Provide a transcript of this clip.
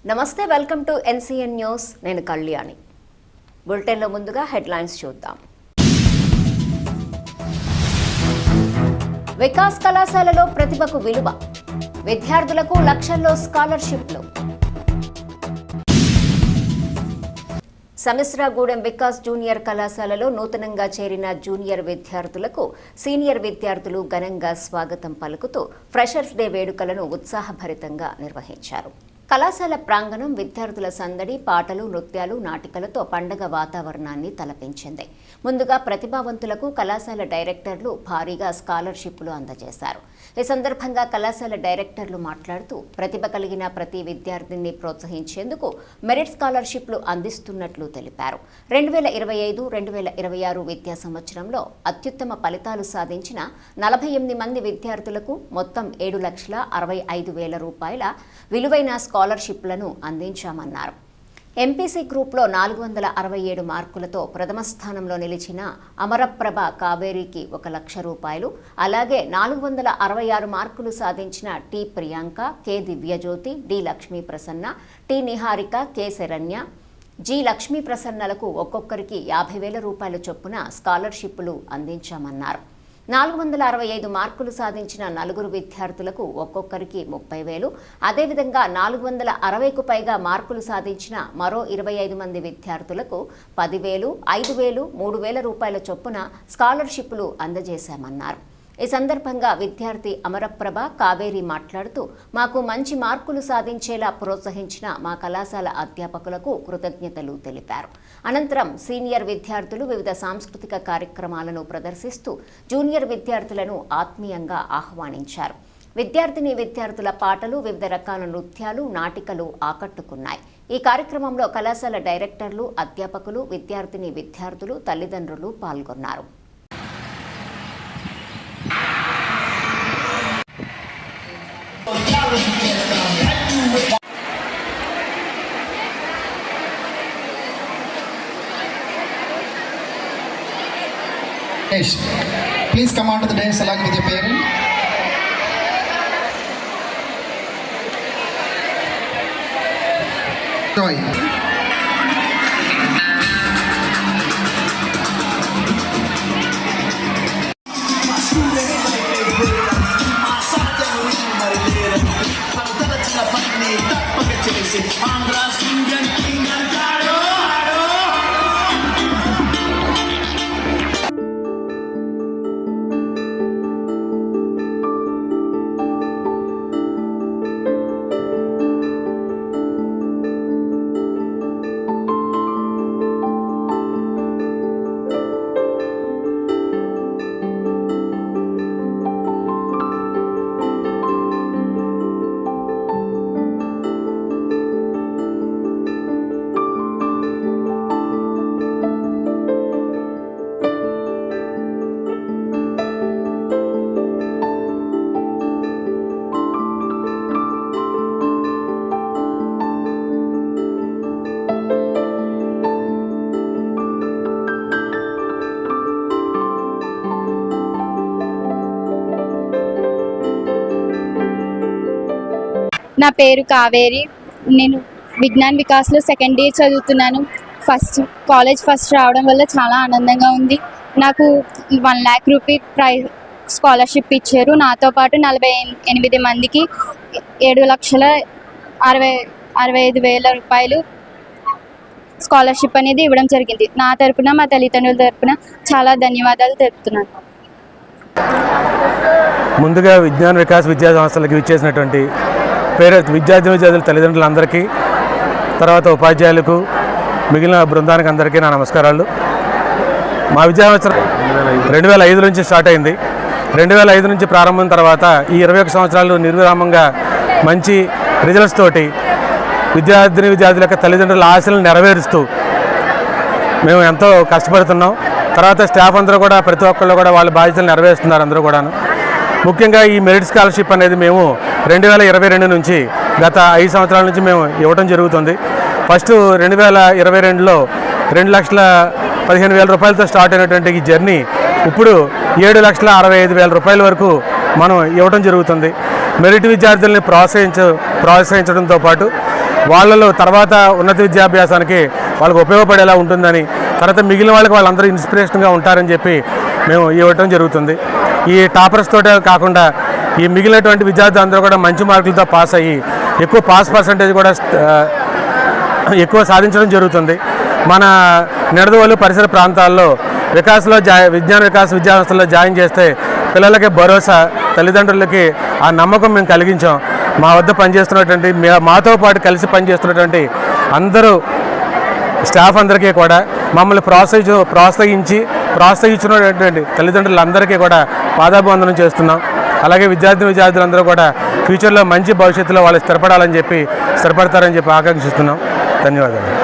నమస్తే, welcome to NCN news. నేను కళ్యాణి. బులెటిన్లో ముందుగా హెడ్లైన్స్ చూద్దాం. వికాస్ కళాశాలలో ప్రతిభకు విలువ, విద్యార్థులకు లక్షల్లో స్కాలర్షిప్లు. సమిశ్రాగూడెం వికాస్ జూనియర్ కళాశాలలో నూతనంగా చేరిన జూనియర్ విద్యార్థులకు సీనియర్ విద్యార్థులు ఘనంగా స్వాగతం పలుకుతూ ఫ్రెషర్స్ డే వేడుకలను ఉత్సాహభరితంగా నిర్వహించారు. కళాశాల ప్రాంగణం విద్యార్థుల సందడి, పాటలు, నృత్యాలు, నాటికలతో పండగ వాతావరణాన్ని తలపించింది. ముందుగా ప్రతిభావంతులకు కళాశాల డైరెక్టర్లు భారీగా స్కాలర్షిప్లు అందజేశారు. ఈ సందర్భంగా కళాశాల డైరెక్టర్లు మాట్లాడుతూ ప్రతిభ కలిగిన ప్రతి విద్యార్థిని ప్రోత్సహించేందుకు మెరిట్ స్కాలర్షిప్లు అందిస్తున్నట్లు తెలిపారు. 2025-2026 విద్యా సంవత్సరంలో అత్యుత్తమ ఫలితాలు సాధించిన 48 మంది విద్యార్థులకు మొత్తం 7,65,000 రూపాయల విలువైన స్కాలర్షిప్లను అందించామన్నారు. ఎంపీసీ గ్రూప్లో 467 మార్కులతో ప్రథమ స్థానంలో నిలిచిన అమరప్రభ కావేరికి 1,00,000 రూపాయలు, అలాగే 466 మార్కులు సాధించిన T Priyanka, K Divyajyothi, D Lakshmi Prasanna, T Niharika, K Saranya, G Lakshmi ప్రసన్నలకు ఒక్కొక్కరికి 50,000 రూపాయల చొప్పున స్కాలర్షిప్లు అందించామన్నారు. 465 మార్కులు సాధించిన 4 విద్యార్థులకు ఒక్కొక్కరికి 30,000, అదేవిధంగా 460కు పైగా మార్కులు సాధించిన మరో 25 మంది విద్యార్థులకు 10,000, 5,000, 3,000 రూపాయల చొప్పున స్కాలర్షిప్లు అందజేశామన్నారు. ఈ సందర్భంగా విద్యార్థి అమరప్రభ కావేరి మాట్లాడుతూ మాకు మంచి మార్కులు సాధించేలా ప్రోత్సహించిన మా కళాశాల అధ్యాపకులకు కృతజ్ఞతలు తెలిపారు. అనంతరం సీనియర్ విద్యార్థులు వివిధ సాంస్కృతిక కార్యక్రమాలను ప్రదర్శిస్తూ జూనియర్ విద్యార్థులను ఆత్మీయంగా ఆహ్వానించారు. విద్యార్థుల పాటలు, వివిధ రకాల నృత్యాలు, నాటికలు ఆకట్టుకున్నాయి. ఈ కార్యక్రమంలో కళాశాల డైరెక్టర్లు, అధ్యాపకులు, విద్యార్థులు, తల్లిదండ్రులు పాల్గొన్నారు. Please come onto the dais along with your parent. Joy. నా పేరు కావేరి. నేను విజ్ఞాన్ వికాస్లో సెకండ్ ఇయర్ చదువుతున్నాను. కాలేజ్ ఫస్ట్ రావడం వల్ల చాలా ఆనందంగా ఉంది. నాకు 1 lakh రూపీ స్కాలర్షిప్ ఇచ్చారు. నాతో పాటు 48 మందికి 7,65,000 రూపాయలు స్కాలర్షిప్ అనేది ఇవ్వడం జరిగింది. నా తరపున, మా తల్లిదండ్రుల తరపున చాలా ధన్యవాదాలు తెలుపుతున్నాను. ముందుగా విజ్ఞాన్ వికాస్ విద్యా సంస్థలకు ఇచ్చేసినటువంటి విద్యార్థుల తల్లిదండ్రులందరికీ, తర్వాత ఉపాధ్యాయులకు, మిగిలిన బృందానికి అందరికీ నా నమస్కారాలు. మా విద్యా సంవత్సరం 2005 నుంచి స్టార్ట్ అయింది. 2005 నుంచి ప్రారంభం తర్వాత ఈ 21 సంవత్సరాలు నిర్విరామంగా మంచి రిజల్ట్స్ తోటి విద్యార్థుల యొక్క తల్లిదండ్రుల ఆశలను నెరవేరుస్తూ మేము ఎంతో కష్టపడుతున్నాం. తర్వాత స్టాఫ్ అందరూ కూడా, ప్రతి ఒక్కళ్ళు కూడా వాళ్ళ బాధ్యతలు నెరవేరుస్తున్నారు అందరూ కూడాను. ముఖ్యంగా ఈ మెరిట్ స్కాలర్షిప్ అనేది మేము 2022 నుంచి గత 5 సంవత్సరాల నుంచి మేము ఇవ్వడం జరుగుతుంది. ఫస్ట్ 2022లో 2,15,000 రూపాయలతో స్టార్ట్ అయినటువంటి ఈ జర్నీ ఇప్పుడు 7,65,000 రూపాయల వరకు మనం ఇవ్వడం జరుగుతుంది. మెరిట్ విద్యార్థుల్ని ప్రోత్సహించడంతో పాటు వాళ్ళలో తర్వాత ఉన్నత విద్యాభ్యాసానికి వాళ్ళకు ఉపయోగపడేలా ఉంటుందని, తర్వాత మిగిలిన వాళ్ళకి వాళ్ళందరూ ఇన్స్పిరేషన్గా ఉంటారని చెప్పి మేము ఇవ్వటం జరుగుతుంది. ఈ టాపర్స్ తోటే కాకుండా ఈ మిగిలినటువంటి విద్యార్థులు అందరూ కూడా మంచి మార్కులతో పాస్ అయ్యి ఎక్కువ పాస్ పర్సంటేజ్ కూడా ఎక్కువ సాధించడం జరుగుతుంది. మన నిడదవోలు పరిసర ప్రాంతాల్లో విజ్ఞాన వికాస్ విద్యా సంస్థల్లో జాయిన్ చేస్తే పిల్లలకి భరోసా, తల్లిదండ్రులకి ఆ నమ్మకం మేము కలిగించాం. మా వద్ద పనిచేస్తున్నటువంటి మాతో పాటు కలిసి పనిచేస్తున్నటువంటి అందరూ స్టాఫ్ అందరికీ కూడా మమ్మల్ని ప్రోత్సహించినటువంటి తల్లిదండ్రులందరికీ కూడా పాదాభివందనం చేస్తున్నాం. అలాగే విద్యార్థులందరూ కూడా ఫ్యూచర్లో మంచి భవిష్యత్తులో వాళ్ళు స్థిరపడాలని చెప్పి స్థిరపడతారని చెప్పి ఆకాంక్షిస్తున్నాం. ధన్యవాదాలు.